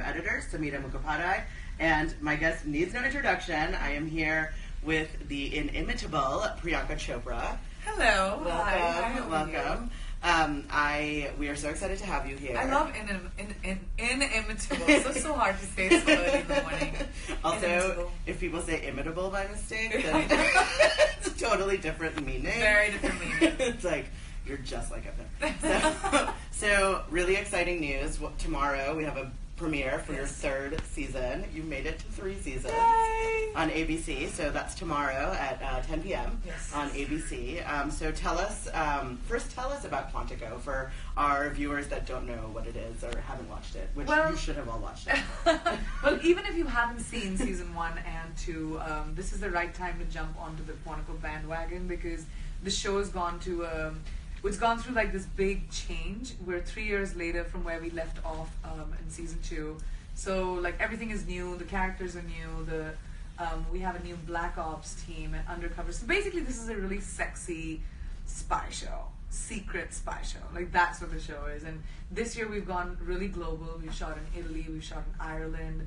editor, Samita Mukhopadhyay, and my guest needs no introduction. I am here with the inimitable Priyanka Chopra. Hello. Welcome. We are so excited to have you here. I love inimitable. So hard to say so early in the morning. Also, inimitable. If people say imitable by mistake, then it's a totally different meaning. Very different meaning. It's like, you're just like him. So really exciting news. Tomorrow we have a premiere for your third season. You made it to 3 seasons. Yay! On ABC. So that's tomorrow at 10 p.m. Yes. On ABC. So tell us about Quantico for our viewers that don't know what it is or haven't watched it, which you should have all watched it. Well, even if you haven't seen season 1 and 2, this is the right time to jump onto the Quantico bandwagon because the show has gone to it's gone through like this big change. We're 3 years later from where we left off in season 2. So like everything is new, the characters are new, we have a new Black Ops team and undercover. So basically this is a really sexy spy show, secret spy show. Like that's what the show is. And this year we've gone really global. We've shot in Italy, we've shot in Ireland.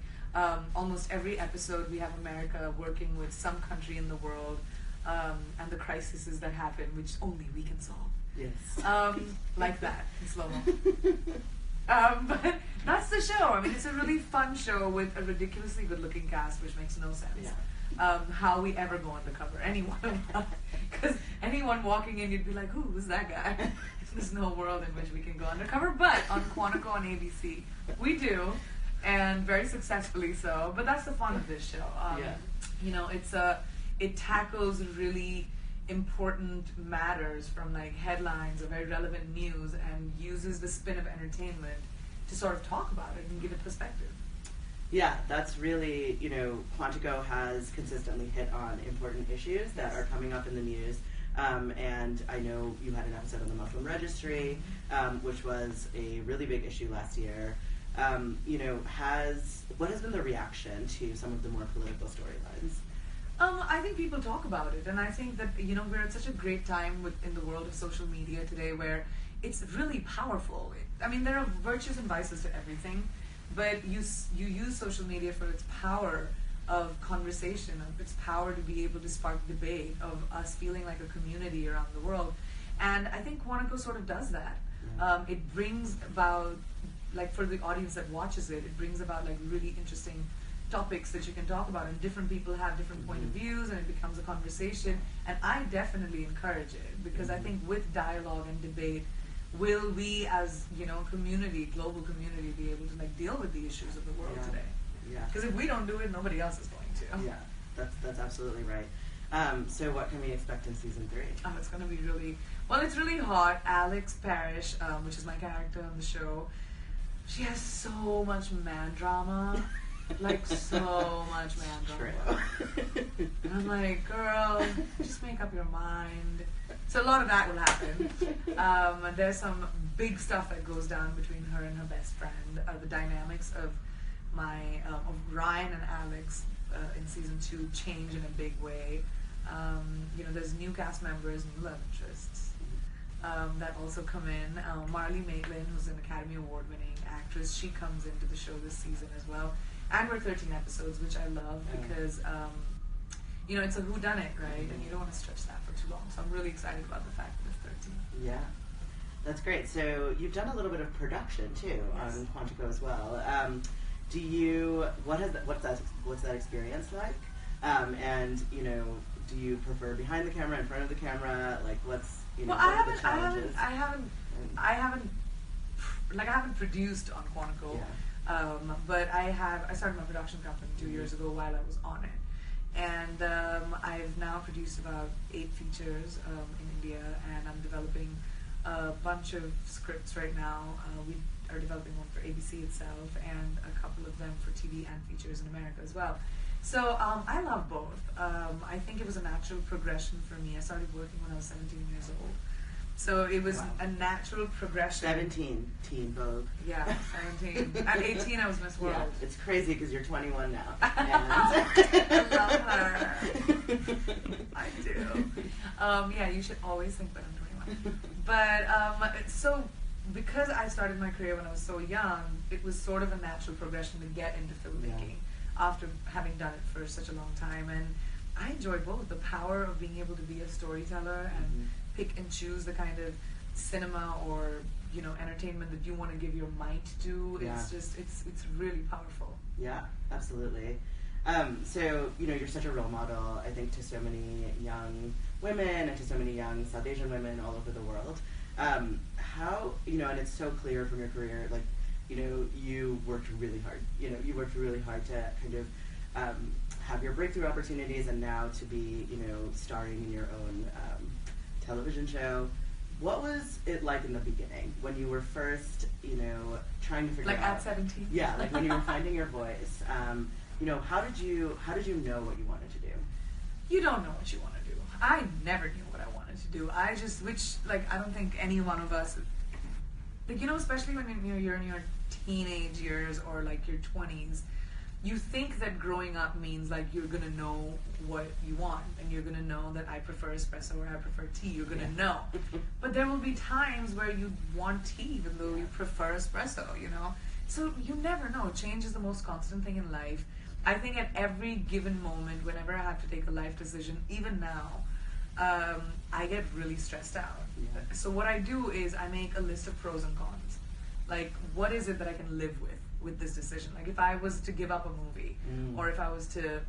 Almost every episode we have America working with some country in the world and the crises that happen, which only we can solve. Yes. Like that, in slow-mo. But that's the show. I mean, it's a really fun show with a ridiculously good-looking cast, which makes no sense. Yeah. How we ever go undercover, anyone. Because anyone walking in, you'd be like, who's that guy? There's no world in which we can go undercover. But on Quantico on ABC, we do, and very successfully so. But that's the fun of this show. You know, it tackles really important matters from like headlines or very relevant news and uses the spin of entertainment to sort of talk about it and give it perspective. Yeah, that's really, Quantico has consistently hit on important issues that are coming up in the news. And I know you had an episode on the Muslim Registry, which was a really big issue last year. What has been the reaction to some of the more political storylines? I think people talk about it, and I think that we're at such a great time in the world of social media today, where it's really powerful. I mean, there are virtues and vices to everything, but you use social media for its power of conversation, of its power to be able to spark debate, of us feeling like a community around the world, and I think Quantico sort of does that. It brings about, like for the audience that watches it, it brings about like really interesting topics that you can talk about, and different people have different point of views, and it becomes a conversation, and I definitely encourage it because I think with dialogue and debate will we as community, global community, be able to like deal with the issues of the world today. Because if we don't do it, nobody else is going to. That's absolutely right. So what can we expect in season 3? It's going to be it's really hot. Alex Parrish, which is my character on the show, she has so much man drama. Like so much man drama. And I'm like, girl, just make up your mind. So a lot of that will happen. There's some big stuff that goes down between her and her best friend. The dynamics of of Ryan and Alex in season 2 change in a big way. There's new cast members, new love interests that also come in. Marley Maitland, who's an Academy Award-winning actress, she comes into the show this season as well. And we're 13 episodes, which I love because, it's a whodunit, right? And you don't want to stretch that for too long. So I'm really excited about the fact that it's 13. Yeah, that's great. So you've done a little bit of production too on Quantico as well. What's that experience like? And do you prefer behind the camera, in front of the camera? Like, what's what are the challenges? I haven't produced on Quantico. But I started my production company 2 years ago while I was on it. And I've now produced about 8 features in India, and I'm developing a bunch of scripts right now. We are developing one for ABC itself and a couple of them for TV and features in America as well. So I love both. I think it was a natural progression for me. I started working when I was 17 years old. So it was a natural progression. 17, teen Vogue. Yeah, 17. At 18, I was Miss World. Yeah, it's crazy because you're 21 now. I love her. I do. You should always think that I'm 21. But so because I started my career when I was so young, it was sort of a natural progression to get into filmmaking after having done it for such a long time. And I enjoy both. The power of being able to be a storyteller and pick and choose the kind of cinema or, you know, entertainment that you want to give your might to. It's just, it's really powerful. Yeah, absolutely. So, you know, you're such a role model, I think, to so many young women and to so many young South Asian women all over the world. How, you know, and it's so clear from your career, like, you know, you worked really hard. You know, you worked really hard to kind of have your breakthrough opportunities and now to be, you know, starring in your own television show. What was it like in the beginning when you were first, you know, trying to figure out... Like at 17? Yeah, like when you were finding your voice. You know, how did you know what you wanted to do? You don't know what you want to do. I never knew what I wanted to do. I don't think any one of us, like, you know, especially when you're in your teenage years or like your 20s, you think that growing up means like you're gonna know what you want and you're gonna know that I prefer espresso or I prefer tea. You're gonna know. But there will be times where you want tea even though you prefer espresso, you know? So you never know. Change is the most constant thing in life. I think at every given moment, whenever I have to take a life decision, even now, I get really stressed out. Yeah. So what I do is I make a list of pros and cons. Like, what is it that I can live with this decision? Like, if I was to give up a movie, or if I was to,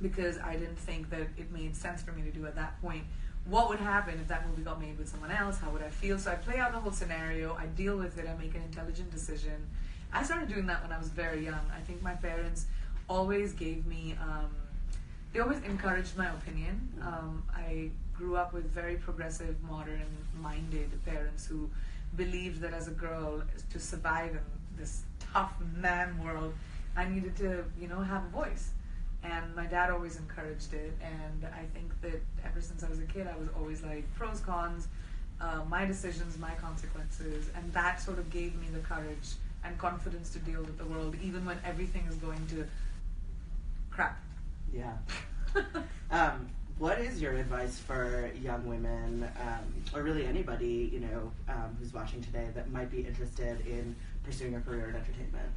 because I didn't think that it made sense for me to do at that point, what would happen if that movie got made with someone else? How would I feel? So I play out the whole scenario, I deal with it, I make an intelligent decision. I started doing that when I was very young. I think my parents always gave me, they always encouraged my opinion. I grew up with very progressive, modern-minded parents who believed that as a girl, to survive in this tough man world, I needed to, you know, have a voice. And my dad always encouraged it. And I think that ever since I was a kid, I was always like, pros, cons, my decisions, my consequences. And that sort of gave me the courage and confidence to deal with the world, even when everything is going to crap. Yeah. What is your advice for young women, or really anybody, you know, who's watching today that might be interested in pursuing a career in entertainment?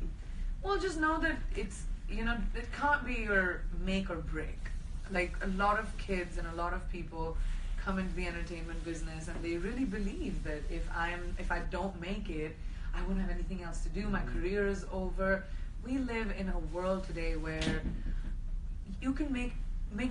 Well, just know that it's, you know, it can't be your make or break. Like, a lot of kids and a lot of people come into the entertainment business and they really believe that if I don't make it, I won't have anything else to do. My career is over. We live in a world today where you can make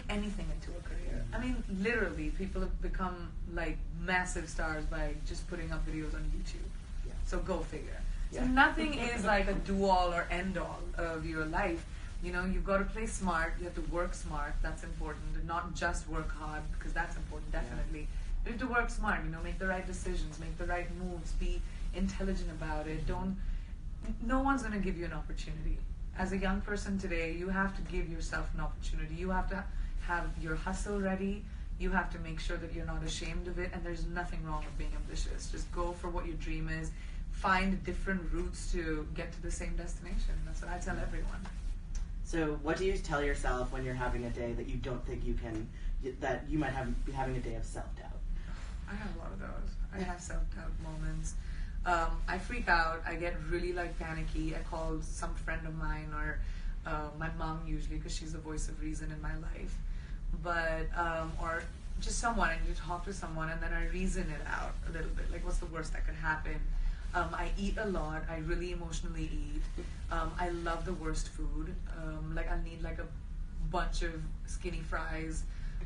anything into a career. I mean, literally, people have become like massive stars by just putting up videos on YouTube. Yeah. So go figure. Yeah. So nothing is like a do-all or end-all of your life. You know, you've got to play smart. You have to work smart. That's important. And not just work hard, because that's important, definitely. You have to work smart. You know, make the right decisions, make the right moves, be intelligent about it. No one's going to give you an opportunity. As a young person today, you have to give yourself an opportunity. You have to have your hustle ready. You have to make sure that you're not ashamed of it, and there's nothing wrong with being ambitious. Just go for what your dream is. Find different routes to get to the same destination. That's what I tell everyone. So what do you tell yourself when you're having a day that you don't think you can, that you might be having a day of self-doubt? I have a lot of those. I have self-doubt moments. I freak out. I get really like panicky. I call some friend of mine or my mom usually, because she's the voice of reason in my life. But or just someone. I need to talk to someone, and then I reason it out a little bit. Like, what's the worst that could happen? I eat a lot. I really emotionally eat. I love the worst food. Like, I need like a bunch of skinny fries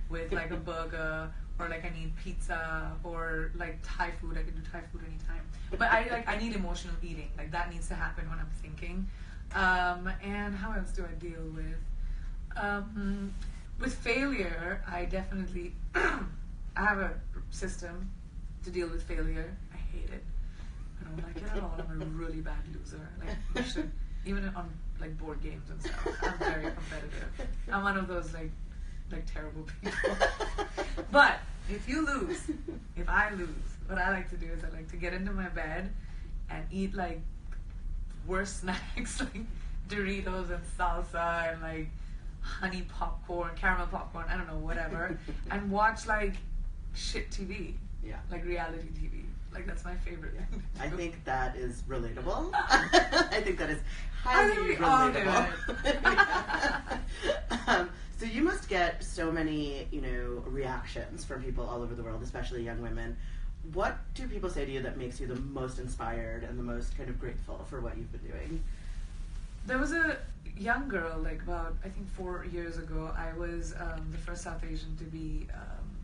with like a burger, or like I need pizza, or like Thai food. I can do Thai food anytime. But I need emotional eating. Like, that needs to happen when I'm thinking. And how else do I deal with failure? I definitely I have a system to deal with failure. I hate it. I don't like it at all. I'm a really bad loser. Like, you should, even on like board games and stuff. I'm very competitive. I'm one of those like terrible people. But if I lose, what I like to do is I like to get into my bed and eat like worse snacks, like Doritos and salsa and like honey popcorn, caramel popcorn, I don't know, whatever, and watch like shit TV. Yeah. Like reality TV. Like that's my favorite thing to I do. think that is relatable. I think that is highly relatable. So you must get so many, reactions from people all over the world, especially young women. What do people say to you that makes you the most inspired and the most kind of grateful for what you've been doing? There was a young girl, like about, I think 4 years ago, I was the first South Asian to be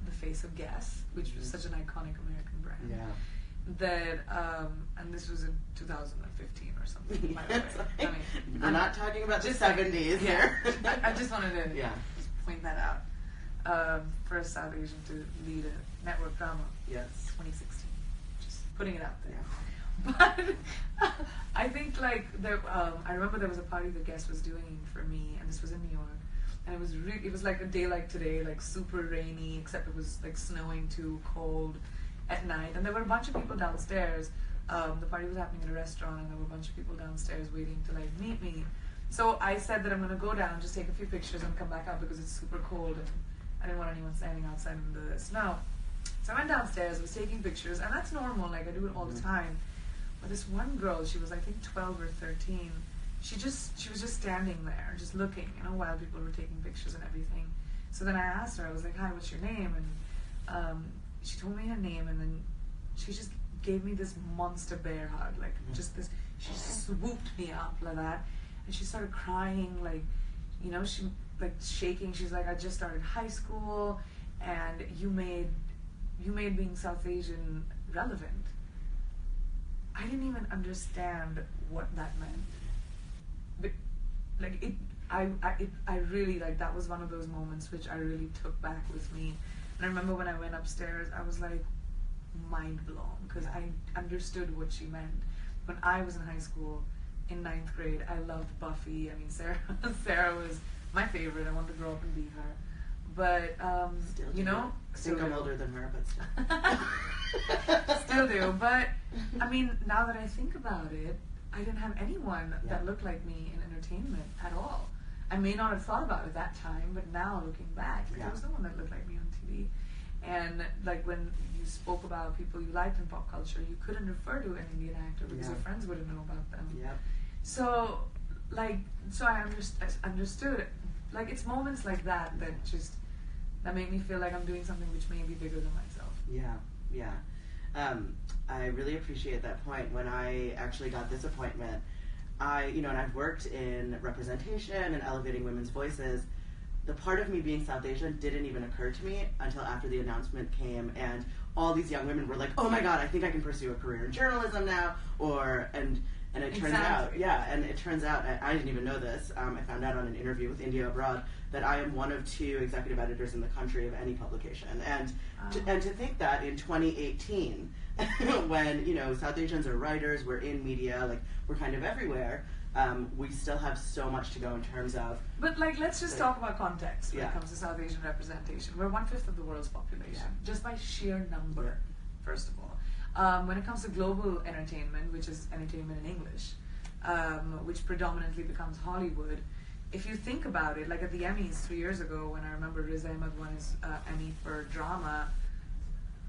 the face of Guess, which was such an iconic American brand. Yeah. That, and this was in 2015 or something, by the way. I mean, we're not talking about the 70s here. I just wanted to Yeah. just point that out. First South Asian to lead a network drama. Yes. 2016. Just putting it out there. Yeah. But I think I remember there was a party that Guest was doing for me, and this was in New York, and it was like a day like today, like super rainy, except it was like snowing too, cold at night, and there were a bunch of people downstairs. The party was happening at a restaurant, and there were a bunch of people downstairs waiting to like meet me. So I said that I'm gonna go down, just take a few pictures, and come back up because it's super cold, and I didn't want anyone standing outside in the snow. So I went downstairs, was taking pictures, and that's normal, like I do it all the time. But this one girl, she was I think 12 or 13. She was just standing there, just looking, while people were taking pictures and everything. So then I asked her, I was like, "Hi, what's your name?" And she told me her name, and then she just gave me this monster bear hug, like just this. She swooped me up like that, and she started crying, she like shaking. She's like, "I just started high school, and you made being South Asian relevant." I didn't even understand what that meant. But I really, that was one of those moments which I really took back with me. And I remember when I went upstairs, I was like mind blown because I understood what she meant. When I was in high school, in 9th grade, I loved Buffy. I mean, Sarah was my favorite. I wanted to grow up and be her. But I think I'm older than her, but still. Still do. But I mean, now that I think about it, I didn't have anyone that looked like me in entertainment at all. I may not have thought about it at that time, but now looking back, there was no one that looked like me on TV. And like when you spoke about people you liked in pop culture, you couldn't refer to an Indian actor because your friends wouldn't know about them. Yeah. So I understood. Like it's moments like that that make me feel like I'm doing something which may be bigger than myself. Yeah. I really appreciate that point. When I actually got this appointment, and I've worked in representation and elevating women's voices. The part of me being South Asian didn't even occur to me until after the announcement came, and all these young women were like, "Oh my God, I think I can pursue a career in journalism now," and it turns out, I didn't even know this. I found out on an interview with India Abroad that I am one of 2 executive editors in the country of any publication. And to think that in 2018, when, South Asians are writers, we're in media, like, we're kind of everywhere, we still have so much to go in terms of... But, let's just talk about context when it comes to South Asian representation. We're 1/5 of the world's population, just by sheer number, first of all. When it comes to global entertainment, which is entertainment in English, which predominantly becomes Hollywood, if you think about it, like at the Emmys 3 years ago, when I remember Riz Ahmed won his Emmy for drama,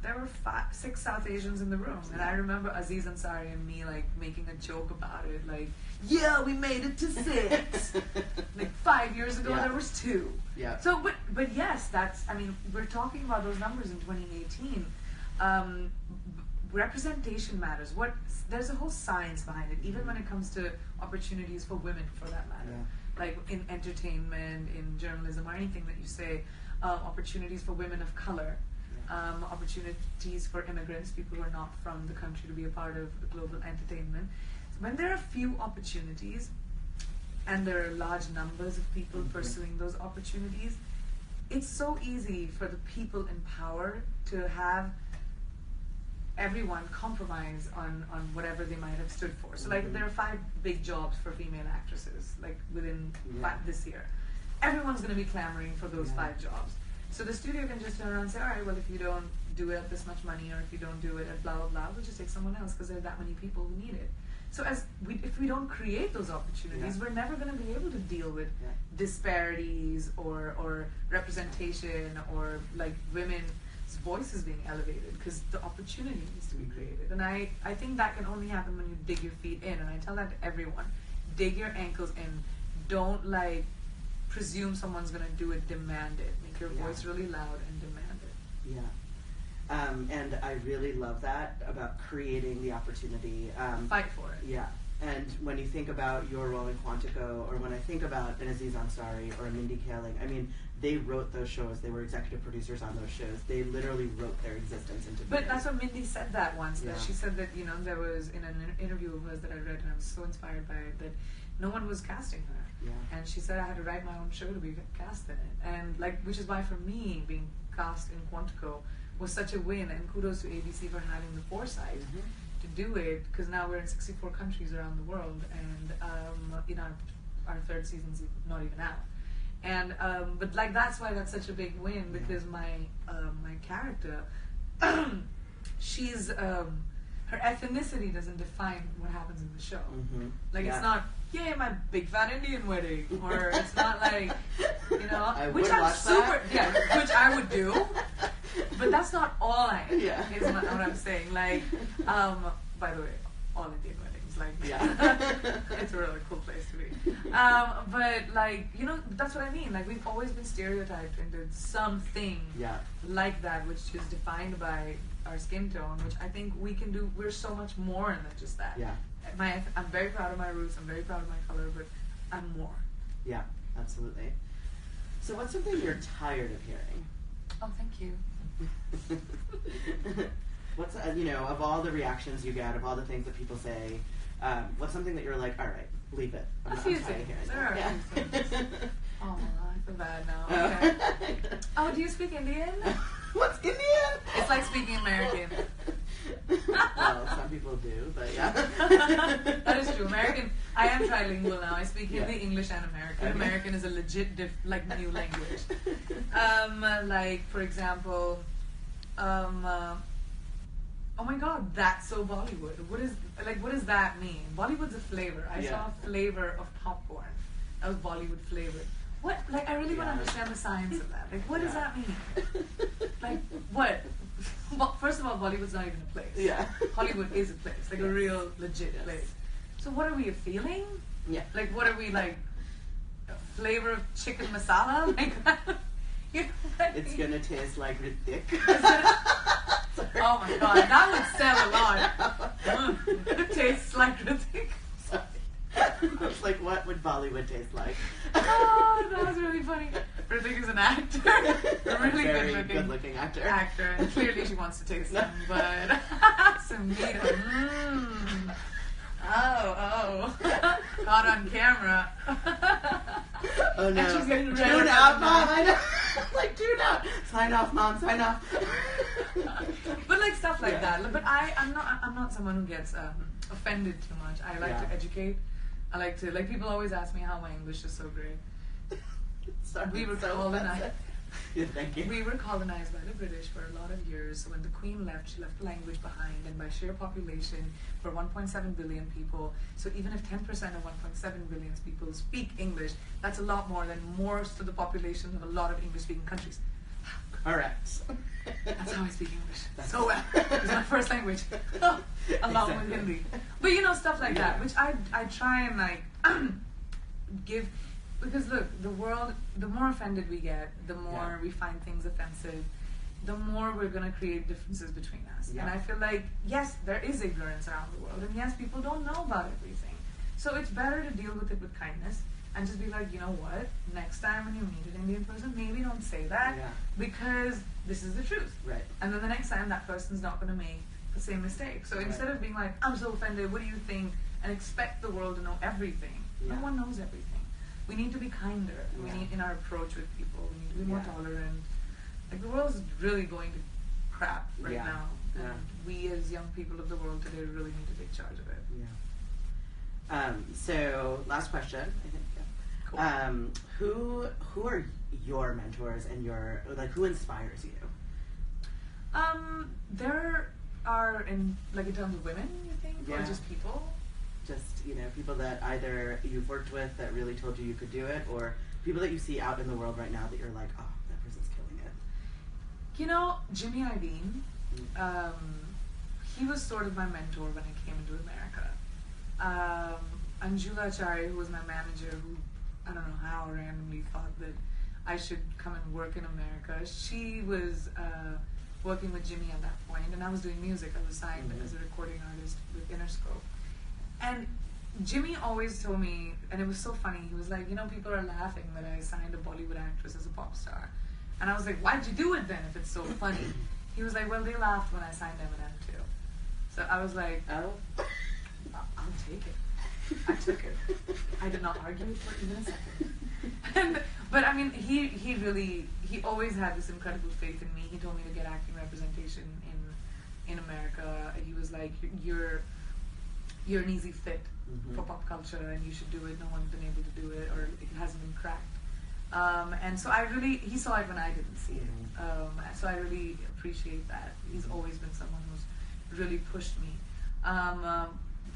there were 6 South Asians in the room, and I remember Aziz Ansari and me making a joke about it, yeah, we made it to 6. 5 years ago there was 2. Yeah. So, but yes, we're talking about those numbers in 2018. Representation matters. There's a whole science behind it, even when it comes to opportunities for women, for that matter. Yeah. Like in entertainment, in journalism, or anything that you say, opportunities for women of color, opportunities for immigrants, people who are not from the country, to be a part of the global entertainment. When there are few opportunities, and there are large numbers of people pursuing those opportunities, it's so easy for the people in power to have everyone compromise on whatever they might have stood for. So there are 5 big jobs for female actresses within this year. Everyone's going to be clamoring for those 5 jobs. So the studio can just turn around and say, all right, well, if you don't do it at this much money, or if you don't do it at blah blah blah, we'll just take someone else because there are that many people who need it. So if we don't create those opportunities, we're never going to be able to deal with disparities or representation, or women his voice is being elevated because the opportunity needs to be created. And I think that can only happen when you dig your feet in. And I tell that to everyone. Dig your ankles in. Don't like presume someone's gonna do it, demand it. Make your voice really loud and demand it. Yeah. And I really love that about creating the opportunity. Fight for it. Yeah. And when you think about your role in Quantico, or when I think about an Aziz Ansari or a Mindy Kaling, I mean, they wrote those shows. They were executive producers on those shows. They literally wrote their existence into being. But that's what Mindy said that once. Yeah. That she said that, there was in an interview of hers that I read, and I was so inspired by it, that no one was casting her. Yeah. And she said I had to write my own show to be cast in it. And which is why for me, being cast in Quantico was such a win, and kudos to ABC for having the foresight to do it, because now we're in 64 countries around the world, and our third season's not even out. And but that's why that's such a big win, because my character, she's her ethnicity doesn't define what happens in the show. It's not, yay, my big fat Indian wedding, or it's not like, which I'm super, which I would do, but that's not all I am. Is what I'm saying. By the way, all Indian weddings, it's a really cool place to be. But that's what I mean. We've always been stereotyped into something like that, which is defined by our skin tone, which I think we can do. We're so much more than just that. I'm very proud of my roots. I'm very proud of my color, but I'm more. Yeah, absolutely. So, what's something you're tired of hearing? Oh, thank you. What's of all the reactions you get, of all the things that people say, what's something that you're like, all right, leave it. I'm a few tired of hearing things. There are that. a few things. Oh, I feel bad now. Okay. Oh, do you speak Indian? What's Indian? It's like speaking American. Well, some people do, but yeah. That is true. American. I am trilingual now. I speak Hindi, English, and American. Okay. American is a legit new language. For example, oh my God, that's so Bollywood. What does that mean? Bollywood's a flavor. I saw a flavor of popcorn. That was Bollywood flavored. What? I really want to understand the science of that. What does that mean? What? Well, first of all, Bollywood's not even a place. Yeah. Hollywood is a place, a real, legit place. So what are we, a feeling? Yeah. What are we, a flavor of chicken masala? It's gonna taste like Ritik. Oh my God, that would sell a lot. It tastes like Ritik. Sorry. I was like, what would Bollywood taste like? Oh, that was really funny. Ritik is an actor. A really very good looking actor. And clearly she wants to taste him, but some meat. Oh. Caught on camera. Oh no. And she's getting red. Tune out, Mom. I know. Tune out. Sign off, Mom. Sign off. But stuff like that. But I'm not someone who gets offended too much. I like to educate. I like to, people always ask me how my English is so great. We were colonized. Yeah, thank you. We were colonized by the British for a lot of years. So when the Queen left, she left the language behind, and by sheer population, for 1.7 billion people, so even if 10% of 1.7 billion people speak English, that's a lot more than most of the population of a lot of English-speaking countries. Correct. That's how I speak English. So well. It's my first language. Along with Hindi. But stuff like that, which I try and give, because look, the world, the more offended we get, the more we find things offensive, the more we're going to create differences between us. And I feel yes, there is ignorance around the world, and yes, people don't know about everything. So it's better to deal with it with kindness and just be you know what, next time when you meet an Indian person, maybe don't say that because this is the truth. Right. And then the next time that person's not going to make the same mistake. So instead of being I'm so offended, what do you think? And expect the world to know everything. No one knows everything. We need to be kinder. We need, in our approach with people, we need to be more tolerant. The world is really going to crap right now. And we as young people of the world today really need to take charge of it. Yeah. So last question, I think. Cool. Who are your mentors and who inspires you? There are in terms of women, you think, or just people? Just people that either you've worked with that really told you could do it, or people that you see out in the world right now that you're like, oh, that person's killing it. You know, Jimmy Iovine, he was sort of my mentor when I came into America. Anjula Achari, who was my manager, who I don't know how randomly thought that I should come and work in America. She was working with Jimmy at that point, and I was doing music. I was signed as a recording artist with Interscope. And Jimmy always told me, and it was so funny, he was like, you know, people are laughing that I signed a Bollywood actress as a pop star. And I was like, why'd you do it then if it's so funny? He was like, well, they laughed when I signed Eminem too. So I was like, oh, I'll take it. I took it. I did not argue for even a second. But I mean, he always had this incredible faith in me. He told me to get acting representation in America. He was like, you're an easy fit for pop culture, and you should do it. No one's been able to do it, or it hasn't been cracked. And so he saw it when I didn't see it. So I really appreciate that. He's always been someone who's really pushed me.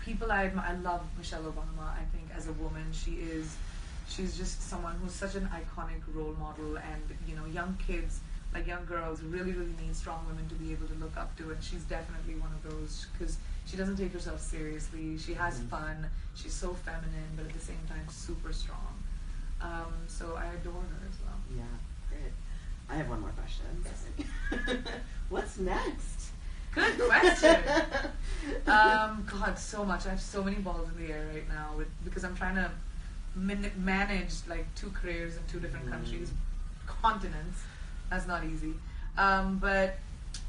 People I love Michelle Obama. I think as a woman, she's just someone who's such an iconic role model, and you know, young kids, like young girls, really need strong women to be able to look up to, and she's definitely one of those, because she doesn't take herself seriously. She has fun. She's so feminine, but at the same time super strong. So I adore her as well. Yeah, great. I have one more question. What's next? Good question. God, so much. I have so many balls in the air right now because I'm trying to manage like 2 careers in 2 different countries, continents. That's not easy. But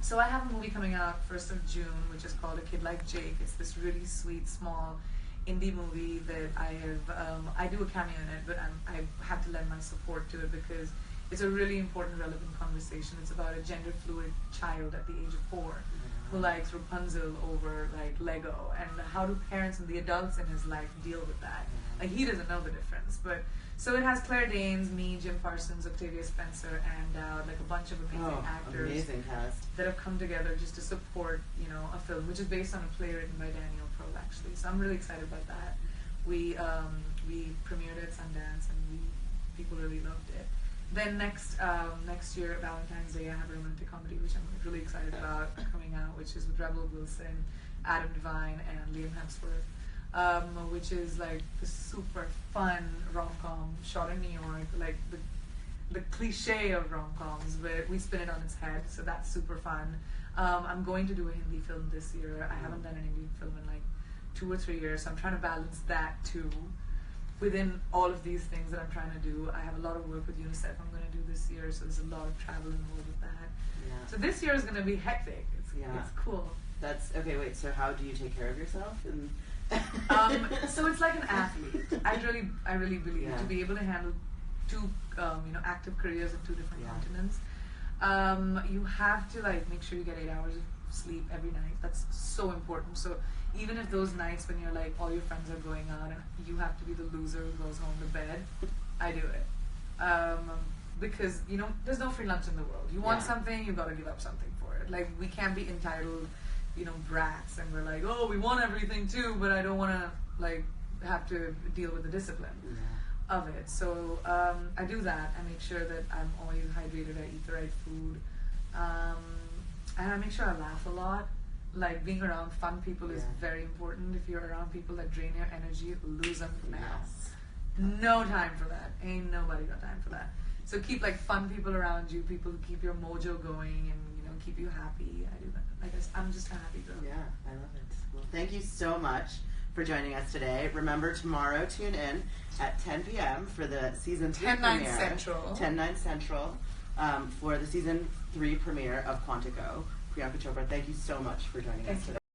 so I have a movie coming out 1st of June, which is called A Kid Like Jake. It's this really sweet, small indie movie that I do a cameo in it, but I have to lend my support to it because it's a really important, relevant conversation. It's about a gender fluid child at the age of 4 who likes Rapunzel over like Lego, and how do parents and the adults in his life deal with that? Like, he doesn't know the difference. But so it has Claire Danes, me, Jim Parsons, Octavia Spencer, and like a bunch of amazing actors, amazing cast, that have come together just to support, you know, a film which is based on a play written by Daniel Pearl, actually. So I'm really excited about that. We premiered at Sundance, and people really loved it. Then next year, Valentine's Day, I have a romantic comedy which I'm really excited about coming out, which is with Rebel Wilson, Adam Devine, and Liam Hemsworth, which is like the super fun rom-com shot in New York, like the cliche of rom-coms, but we spin it on its head, so that's super fun. I'm going to do a Hindi film this year. I haven't done an Indian film in like 2 or 3 years, so I'm trying to balance that too. Within all of these things that I'm trying to do, I have a lot of work with UNICEF I'm going to do this year, so there's a lot of travel involved with that. Yeah. So this year is going to be hectic. It's cool. That's okay. Wait. So how do you take care of yourself? And so it's like an athlete. I really believe to be able to handle 2 active careers in 2 different continents, you have to like make sure you get 8 hours of sleep every night. That's so important. So even if those nights when you're like all your friends are going out and you have to be the loser who goes home to bed, I do it. Because you know, there's no free lunch in the world. You want something, you got to give up something for it. Like, we can't be entitled, you know, brats, and we're like, oh, we want everything too, but I don't want to like have to deal with the discipline of it. So I do that. I make sure that I'm always hydrated. I eat the right food, and I make sure I laugh a lot. Like, being around fun people is very important. If you're around people that drain your energy, lose them now. No time for that. Ain't nobody got time for that. So keep like fun people around you, people who keep your mojo going and, you know, keep you happy. I do that. Like, I'm just a happy girl. Yeah, I love it. Well, thank you so much for joining us today. Remember, tomorrow tune in at 10 p.m. for the season 3 premiere. 10/9 Central. 10/9 Central for the season 3 premiere of Quantico. Priyanka Chopra, thank you so much for joining us today.